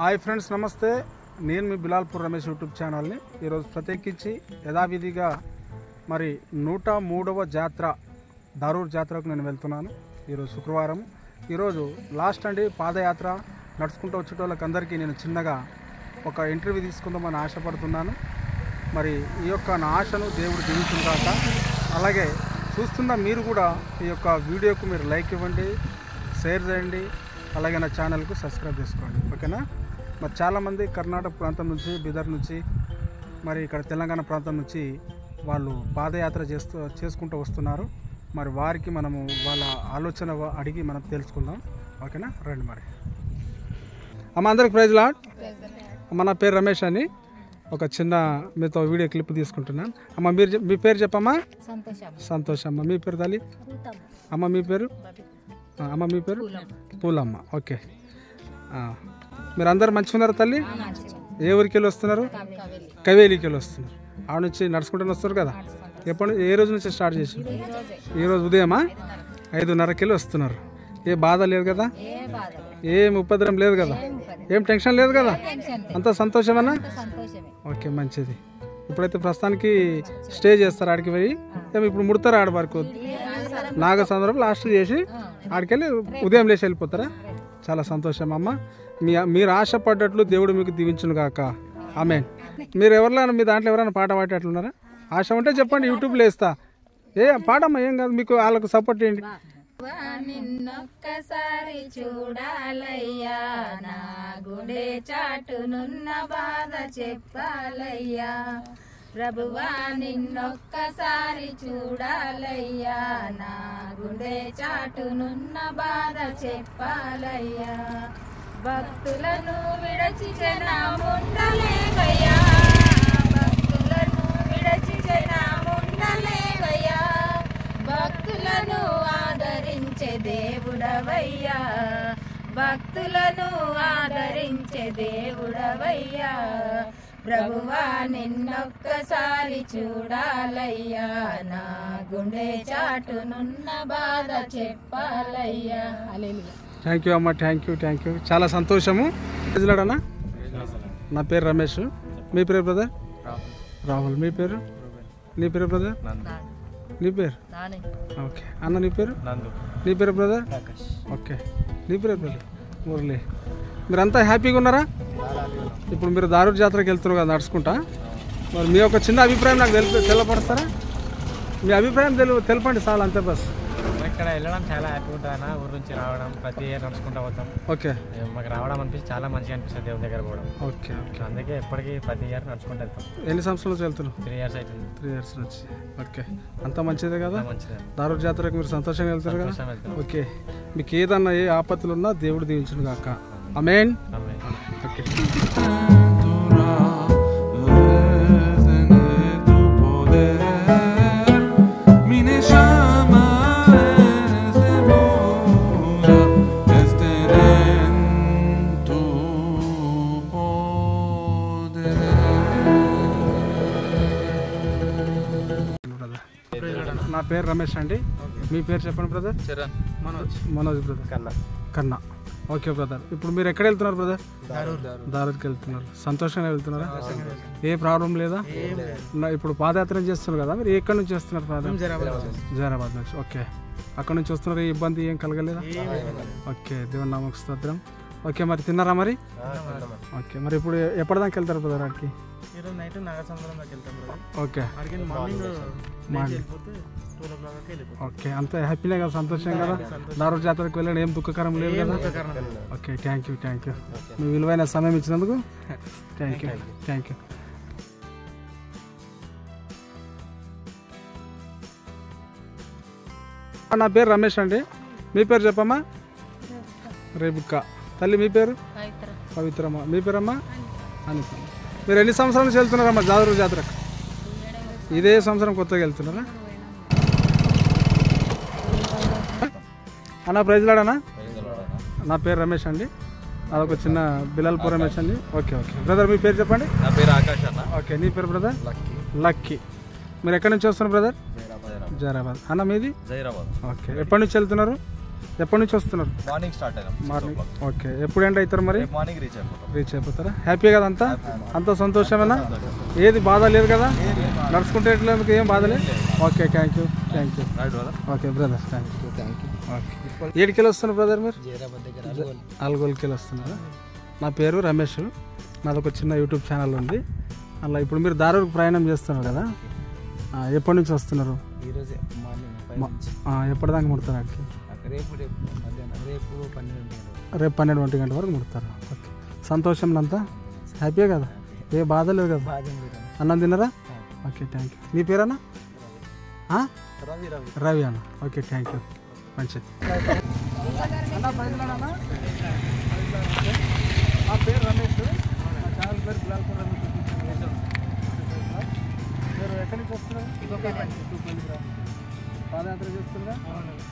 Hi friends, నమస్తే. నేను మీ Bilalpur Ramesh YouTube ఛానల్ని ఈరోజు ప్రత్యేకించి యథావిధిగా మరి 103వ జాతర దారూర్ జాతరకు నేను వెళ్తున్నాను. ఈరోజు శుక్రవారం. ఈరోజు లాస్ట్ అండి పాదయాత్ర నడుచుకుంటూ వచ్చేటోళ్ళకి అందరికీ నేను చిన్నగా ఒక ఇంటర్వ్యూ తీసుకుందామని ఆశపడుతున్నాను. మరి ఈ యొక్క నా ఆశను దేవుడు దీవించుగాక. అలాగే చూస్తున్న మీరు కూడా ఈ యొక్క వీడియోకు మీరు లైక్ ఇవ్వండి, షేర్ చేయండి, అలాగే నా ఛానల్కు సబ్స్క్రైబ్ చేసుకోండి, ఓకేనా. మరి చాలామంది కర్ణాటక ప్రాంతం నుంచి, బీదర్ నుంచి, మరి ఇక్కడ తెలంగాణ ప్రాంతం నుంచి వాళ్ళు పాదయాత్ర చేసుకుంటూ వస్తున్నారు. మరి వారికి మనము వాళ్ళ ఆలోచన అడిగి మనం తెలుసుకుందాం, ఓకేనా. రండి. మరి అమ్మ, అందరికి ప్రైజ్ లార్డ్. అమ్మ, నా పేరు రమేష్ అని ఒక చిన్న మీతో వీడియో క్లిప్ తీసుకుంటున్నాను. అమ్మ, మీ పేరు చెప్పమ్మా. సంతోష్ అమ్మ. మీ పేరు తల్లి? అమ్మ, మీ పేరు? అమ్మ, మీ పేరు? పూలమ్మ. ఓకే. మీరు అందరు మంచిగా ఉన్నారు తల్లి? ఏ ఊరికి వెళ్ళి వస్తున్నారు? కవేలికి వెళ్ళి వస్తున్నారు. ఆడ నుంచి నడుచుకుంటూ వస్తారు కదా. ఏ రోజు నుంచి స్టార్ట్ చేసి? ఈరోజు ఉదయమా? 5:30కి వెళ్ళి వస్తున్నారు. ఏ బాధ లేదు కదా? ఏం ఉపద్రవం లేదు కదా? ఏం టెన్షన్ లేదు కదా? అంత సంతోషమేనా? ఓకే, మంచిది. ఇప్పుడైతే ప్రస్తుతానికి స్టే చేస్తారు ఆడికి పోయి. ఇప్పుడు ముడతారు ఆడ వరకు నాగ సందర్భం లాస్ట్ చేసి ఆడికెళ్ళి ఉదయం లేచి వెళ్ళిపోతారా? చాలా సంతోషం అమ్మ. మీరు ఆశపడ్డట్లు దేవుడు మీకు దీవించును గాక. ఆమేన్. మీరు ఎవరైనా మీ దాంట్లో ఎవరైనా పాట పాడేటట్లున్నారా? ఆశ ఉంటే చెప్పండి, యూట్యూబ్లో వేస్తా. పాడమ్మా, ఏం కాదు. మీకు వాళ్ళకు సపోర్ట్ చేయండి. నిన్నొక్కసారి చూడాలయ్యా, నా గుండె చాటునున్న బాధ చెప్పాలయ్యా. ప్రభువా, నిన్నొక్కసారి చూడాలయ్యా, నా గుండె చాటునున్న బాధ చెప్పాలయ్యా. భక్తులను విడచి జనముండలేవయ్యా, భక్తులను విడచి జనముండలేవయ్యా. భక్తులను ఆదరించే దేవుడవయ్యా, భక్తులను ఆదరించే దేవుడవయ్యా. ప్రభువా, నిన్నొక్కసారి చూడాలయ్యా, నా గుండె చాటునున్న బాధ చెప్పాలయ్యా. థ్యాంక్ యూ అమ్మ. Thank you. చాలా సంతోషము. అన్నా, నా పేరు రమేష్. మీ పేరు బ్రదర్? రాహుల్. మీ పేరు? నీ పేరు బ్రదర్? నీ పేరు? ఓకే. అన్న, నీ పేరు? నీ పేరు బ్రదర్? ఓకే. నీ పేరు బ్రదర్? మురళి. మీరంతా హ్యాపీగా ఉన్నారా? ఇప్పుడు మీరు దారూర్ జాతరకి వెళ్తున్నారు కదా నడుచుకుంటా. మరి మీ యొక్క చిన్న అభిప్రాయం నాకు తెలపరుస్తారా? మీ అభిప్రాయం తెలపండి చాలు, అంతే బస్. ఇక్కడ వెళ్ళడం చాలా హ్యాపీ ఉంటుంది అన్న. ఊరు నుంచి రావడం, ప్రతి ఇయర్ నడుచుకుంటూ పోతాం. ఓకే. మాకు రావడం అనిపిస్తుంది, చాలా మంచిగా అనిపిస్తుంది దేవుని దగ్గర పోవడం. ఓకే. అందుకే ఎప్పటికీ ప్రతి ఇయర్ నడుచుకుంటూ వెళ్తాం. ఎన్ని సంవత్సరాల నుంచి వెళ్తున్నాం? 3 years అవుతుంది. 3 years నుంచి. ఓకే. అంతా మంచిదే కదా? మంచిదే. దారూర్ జాతరకు మీరు సంతోషంగా వెళ్తారు కదా? ఓకే. మీకు ఏదన్నా ఏ ఆపత్తులు ఉన్నా దేవుడు దీవించును గాక. ఆమేన్. ఓకే. నా పేరు రమేష్ అండి. మీ పేరు చెప్పండి బ్రదర్? మనోజ్ బ్రదర్. కన్నా. Okay brother. ఇప్పుడు మీరు ఎక్కడ వెళ్తున్నారు బ్రదర్? దారూర్కి వెళ్తున్నారు. సంతోషంగా వెళ్తున్నారా? ఏ ప్రాబ్లం లేదా? ఇప్పుడు పాదయాత్ర చేస్తున్నారు కదా, మీరు ఎక్కడి నుంచి చేస్తున్నారు? జైరాబాద్ నుంచి. ఓకే. అక్కడ నుంచి వస్తున్నారు. ఏ ఇబ్బంది ఏం కలగలేదా? ఓకే. దేవుని నామముకు స్తోత్రం. ఓకే. మరి తిన్నారా మరి? ఓకే. మరి ఇప్పుడు ఎప్పటిదాకా వెళ్తారు బ్రదర్ ఆడికి? ఓకే. ఓకే. అంత హ్యాపీనే కదా, సంతోషం కదా? దారూర్ జాతరకు వెళ్ళడం ఏం దుఃఖకరం లేదు కదా? ఓకే. Thank you. మీ విలువైన సమయం ఇచ్చినందుకు థ్యాంక్ యూ. నా పేరు రమేష్ అండి. మీ పేరు చెప్పమ్మా. రేబుక్క. తల్లి, మీ పేరు? పవిత్రమ్మ. మీ పేరమ్మా? అనిత. మీరు ఎన్ని సంవత్సరాల నుంచి వెళ్తున్నారమ్మా దారూర్ జాతరకు? ఇదే సంవత్సరం కొత్తగా వెళ్తున్నారా? అన్న, ప్రైజ్ లాడనా? నా పేరు రమేష్ అండి. అదొక చిన్న బిలాల్పూర్ రమేష్ అండి. ఓకే. బ్రదర్, మీ పేరు చెప్పండి. నా పేరు ఆకాష్ అన్న. ఓకే. నీ పేరు బ్రదర్? లక్కీ. మీరు ఎక్కడి నుంచి వస్తున్నారు బ్రదర్? జైరాబాద్. అన్న, మీది? జైరాబాద్. ఓకే. ఎప్పటి నుంచి వెళ్తున్నారు? ఎప్పటి నుంచి వస్తున్నారు? మార్నింగ్ స్టార్ట్ అయ్యాం. మార్నింగ్. ఓకే, ఎప్పుడు ఎండ్ అవుతారు మరి? Morning reach అయిపోతారా? హ్యాపీ కదా అంతా? అంత సంతోషమేనా? ఏది బాధ లేదు కదా? నడుచుకుంటే ఎట్లా మీకు ఏం బాధ లేదు? Okay, thank you. Okay brother, thank you. Okay, ఏడుకి వెళ్ళి వస్తున్నారు బ్రదర్ మీరు? అల్గోల్కి వెళ్ళి వస్తున్నారా? నా పేరు రమేష్, నాదొక చిన్న యూట్యూబ్ ఛానల్ ఉంది. అలా ఇప్పుడు మీరు దారూరుకు ప్రయాణం చేస్తున్నారు కదా, ఎప్పటి నుంచి వస్తున్నారు? ఈరోజే మార్నింగ్ ఎప్పటిదాకా ముడతారు అక్కడికి? రేపు 12 గంటల వరకు ముడతారు. ఓకే, సంతోషంలో అంతా హ్యాపీయే కదా? ఏ బాధ లేదు కదా? అన్నం తిన్నారా? Okay, thank you. మీ పేరన్నా? రవి అన్న. Okay, thank you. మంచిది. నా పేరు రమేష్, నా ఛానల్ పేరు బిలాల్పూర్ రమేష్. మీరు ఎక్కడి నుంచి వస్తున్నారు? పాదయాత్ర చేస్తుందా?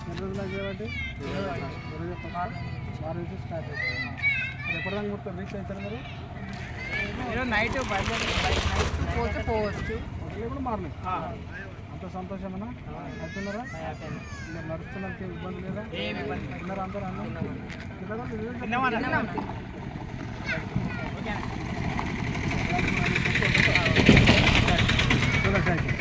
ఎన్ని రోజులు చేయబట్టి? వారం నుంచి స్టార్ట్ చేస్తారు. మరి ఎప్పటిదాకా మొత్తం రీచ్ అవుతారు మీరు? నైట్ పోతే పోవచ్చు, ఇప్పుడు మార్నింగ్. అంత సంతోషమేనా? అవుతున్నారా? మీరు నడుస్తున్నందుకు ఇబ్బంది లేదా? తిన్నారా అందరూ? అన్నం తిన్నారా? Thank you.